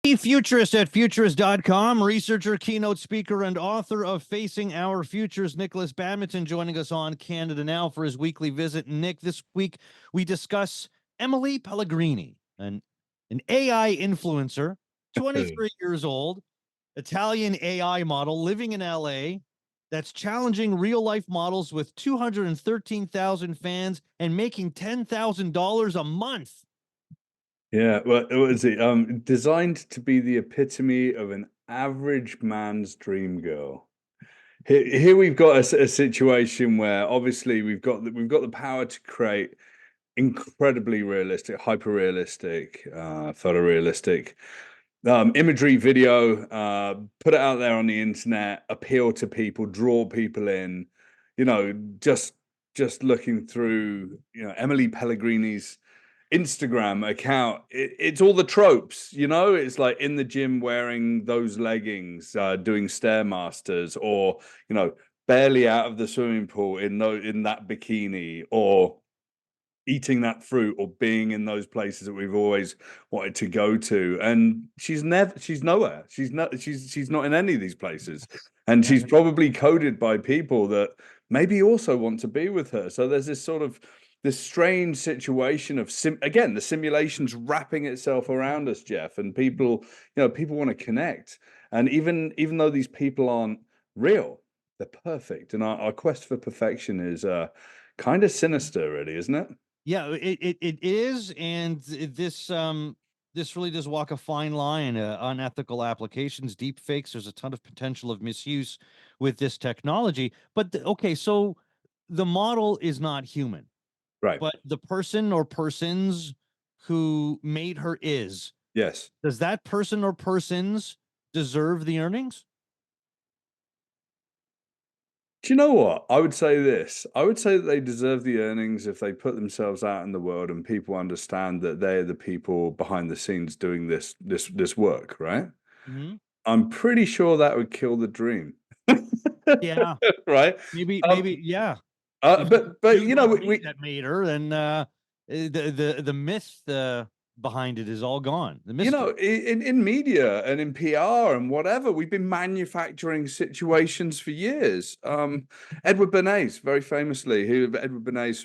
The futurist at futurist.com, researcher, keynote speaker, and author of Facing Our Futures, Nikolas Badminton, joining us on Canada Now for his weekly visit. Nick, this week we discuss Emily Pellegrini, an AI influencer, 23 years old, Italian AI model living in LA that's challenging real life models with 213,000 fans and making $10,000 a month. Yeah, well, it was designed to be the epitome of an average man's dream girl. Here we've got a situation where obviously we've got the power to create incredibly realistic, hyper realistic, photorealistic imagery, video, put it out there on the internet, appeal to people, draw people in. You know, just looking through, Emily Pellegrini's Instagram account, it's all the tropes. It's like in the gym wearing those leggings, doing stairmasters, or barely out of the swimming pool in that bikini, or eating that fruit, or being in those places that we've always wanted to go to. And she's nowhere. She's not in any of these places, and she's probably coded by people that maybe also want to be with her. So there's this strange situation of again, the simulation's wrapping itself around us, Jeff, and people want to connect. And even though these people aren't real, they're perfect. And our quest for perfection is kind of sinister, really, isn't it? Yeah, it is, and this really does walk a fine line. Unethical applications, deep fakes. There's a ton of potential of misuse with this technology. But okay, so the model is not human, Right. but the person or persons who made her is. Yes. Does that person or persons deserve the earnings? Do you know what? I would say this. I would say that they deserve the earnings if they put themselves out in the world and people understand that they're the people behind the scenes doing this work, right? Mm-hmm. I'm pretty sure that would kill the dream. Yeah. Right? Maybe, yeah. But we that made her, and the myth behind it is all gone. The mystery. in media and in PR and whatever, we've been manufacturing situations for years. Edward Bernays, very famously, Edward Bernays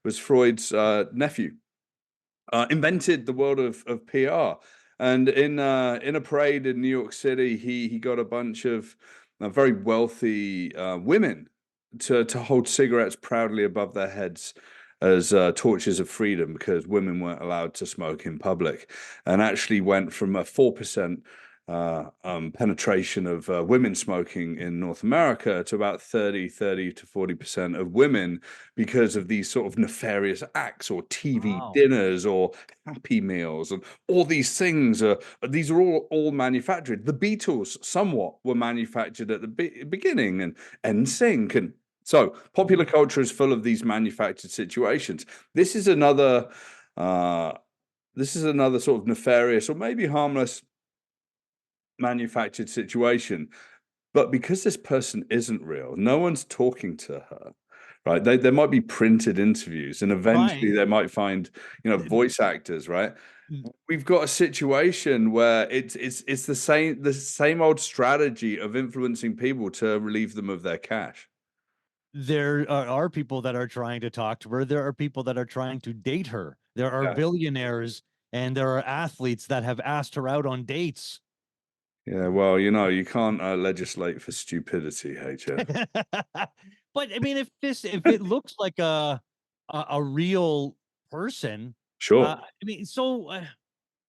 was Freud's nephew, invented the world of PR. And in a parade in New York City, he got a bunch of very wealthy women to hold cigarettes proudly above their heads as torches of freedom, because women weren't allowed to smoke in public, and actually went from a 4% penetration of women smoking in North America to about 30 to 40% of women, because of these sort of nefarious acts, or TV dinners, or Happy Meals, and all these things. These are all manufactured. The Beatles somewhat were manufactured at the beginning, and NSYNC, and so popular culture is full of these manufactured situations. This is another sort of nefarious, or maybe harmless, manufactured situation. But because this person isn't real, no one's talking to her, right? There might be printed interviews, and eventually they might find voice actors, right? We've got a situation where it's the same old strategy of influencing people to relieve them of their cash. There are people that are trying to talk to her. There are people that are trying to date her. There are billionaires, and there are athletes that have asked her out on dates. Yeah, well, you can't legislate for stupidity, hey, Jeff. But I mean, if it looks like a real person, sure. I mean, so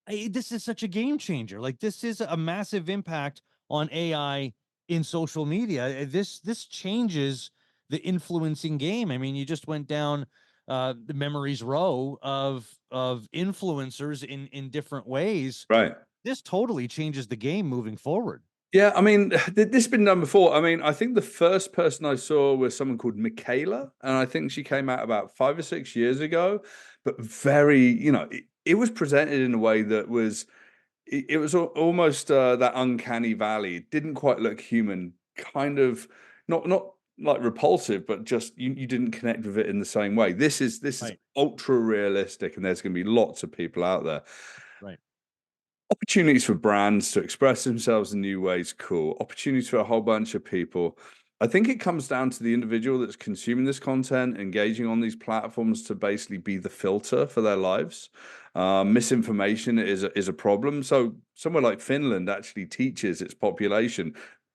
this is such a game changer. Like, this is a massive impact on AI in social media. This changes the influencing game. I mean, you just went down the memories row of influencers in different ways. Right. This totally changes the game moving forward. Yeah, I mean, this has been done before. I mean, I think the first person I saw was someone called Michaela, and I think she came out about 5 or 6 years ago. But it was presented in a way that was, it was almost that uncanny valley. It didn't quite look human, kind of not like repulsive, but just you didn't connect with it in the same way. This is ultra realistic, and there's going to be lots of people out there. Right. Opportunities for brands to express themselves in new ways, cool. Opportunities for a whole bunch of people. I think it comes down to the individual that's consuming this content, engaging on these platforms to basically be the filter for their lives. Misinformation is a problem. So somewhere like Finland actually teaches its population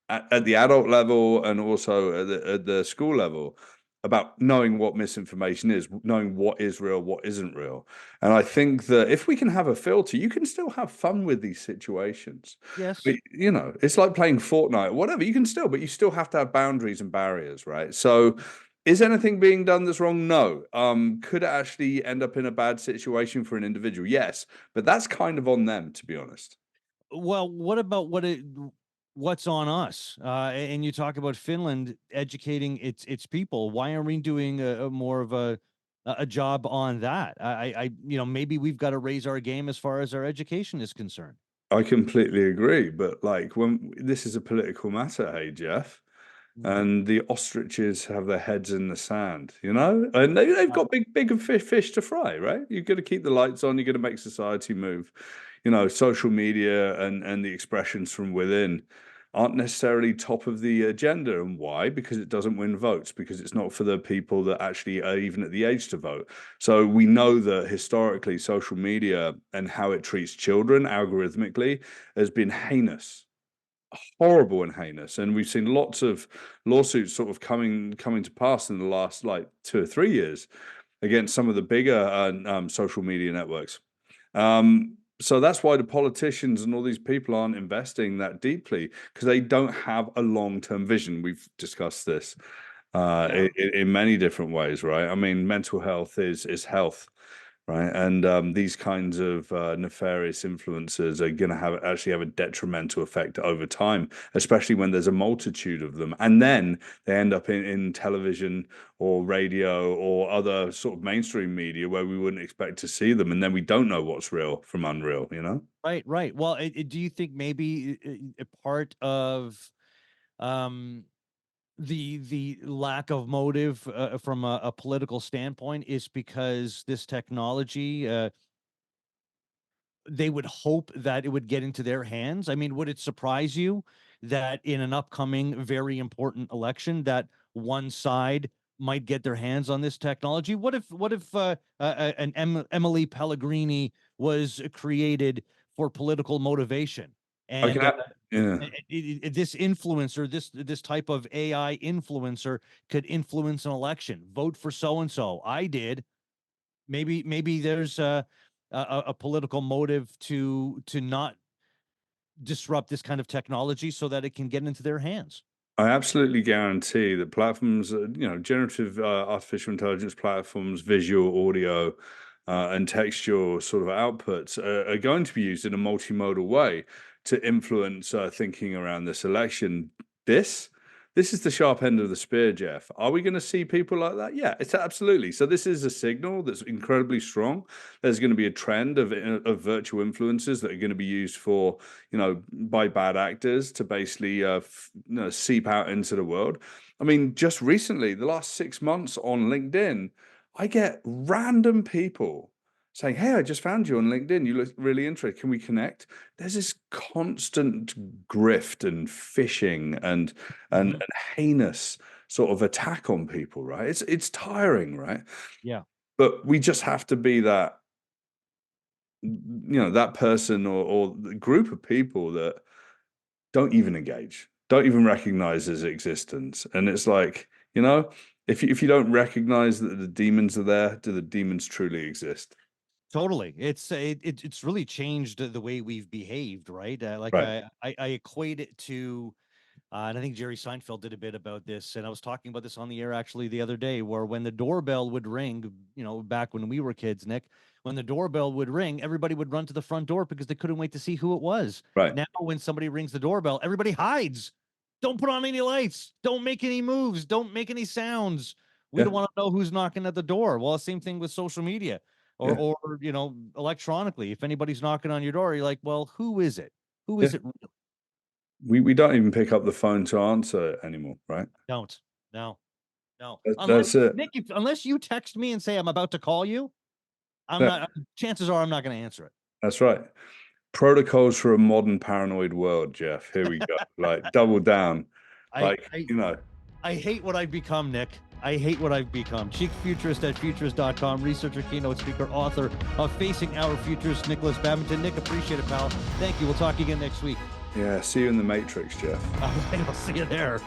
at the adult level and also at the school level about knowing what misinformation is, knowing what is real, what isn't real. And I think that if we can have a filter, you can still have fun with these situations. Yes. But, you know, it's like playing Fortnite, whatever. You can still, but you still have to have boundaries and barriers, right? So, is anything being done that's wrong? No. Could it actually end up in a bad situation for an individual? Yes, but that's kind of on them, to be honest. Well, what about what's on us? And you talk about Finland educating its people. Why aren't we doing a more of a job on that? Maybe we've got to raise our game as far as our education is concerned. I completely agree, but like when this is a political matter, hey Jeff, Mm. and the ostriches have their heads in the sand, you know, and they've got bigger fish to fry, right? You've got to keep the lights on. You've got to make society move. You know, social media and the expressions from within aren't necessarily top of the agenda. And why? Because it doesn't win votes, because it's not for the people that actually are even at the age to vote. So we know that historically social media and how it treats children algorithmically has been heinous, horrible and heinous. And we've seen lots of lawsuits sort of coming to pass in the last like 2 or 3 years against some of the bigger social media networks. So that's why the politicians and all these people aren't investing that deeply, because they don't have a long-term vision. We've discussed this Yeah. in many different ways, right? I mean, mental health is health, right? And these kinds of nefarious influences are going to have a detrimental effect over time, especially when there's a multitude of them, and then they end up in television or radio or other sort of mainstream media where we wouldn't expect to see them, and then we don't know what's real from unreal, you know? Right, right. Well, do you think maybe a part of um the lack of motive from a political standpoint is because this technology they would hope that it would get into their hands? I mean, would it surprise you that in an upcoming very important election that one side might get their hands on this technology? What if Emily Pellegrini was created for political motivation, I can and have, yeah. this influencer, this type of AI influencer could influence an election? Vote for so and so. I did. Maybe there's a political motive to not disrupt this kind of technology so that it can get into their hands. I absolutely guarantee that platforms, you know, generative artificial intelligence platforms, visual, audio, and textual sort of outputs are going to be used in a multimodal way to influence thinking around this election. This, this is the sharp end of the spear, Jeff. Are we going to see people like that? Yeah, it's absolutely. So this is a signal that's incredibly strong. There's going to be a trend of virtual influencers that are going to be used for, you know, by bad actors to basically seep out into the world. I mean, just recently, the last 6 months on LinkedIn, I get random people saying, "Hey, I just found you on LinkedIn. You look really interested. Can we connect?" There's this constant grift and phishing and heinous sort of attack on people, right? It's tiring, right? Yeah. But we just have to be that, you know, that person or the group of people that don't even engage, don't even recognize his existence. And it's like, you know, if you don't recognize that the demons are there, do the demons truly exist? Totally. It's really changed the way we've behaved, right? Like Right, I equate it to and I think Jerry Seinfeld did a bit about this, and I was talking about this on the air actually the other day, where when the doorbell would ring, back when we were kids, Nick, when the doorbell would ring, everybody would run to the front door because they couldn't wait to see who it was. right. Now, when somebody rings the doorbell, everybody hides. Don't put on any lights. Don't make any moves. Don't make any sounds. We Yeah, don't want to know who's knocking at the door. Well, same thing with social media or yeah, or electronically. If anybody's knocking on your door, you're like, well, who is it? Who yeah. is it? We don't even pick up the phone to answer it anymore, right? Don't. No. No, unless That's it. Nick, unless you text me and say I'm about to call you, I'm Yeah, not. Chances are I'm not going to answer it. that's right. protocols for a modern paranoid world, Jeff. Here we go. Like, double down. Like, I hate what I've become, Nick. I hate what I've become. Chic Futurist at Futurist.com, researcher, keynote speaker, author of Facing Our Futures, Nikolas Badminton. Nick, appreciate it, pal. Thank you. We'll talk again next week. Yeah, see you in the Matrix, Jeff. I'll see you there.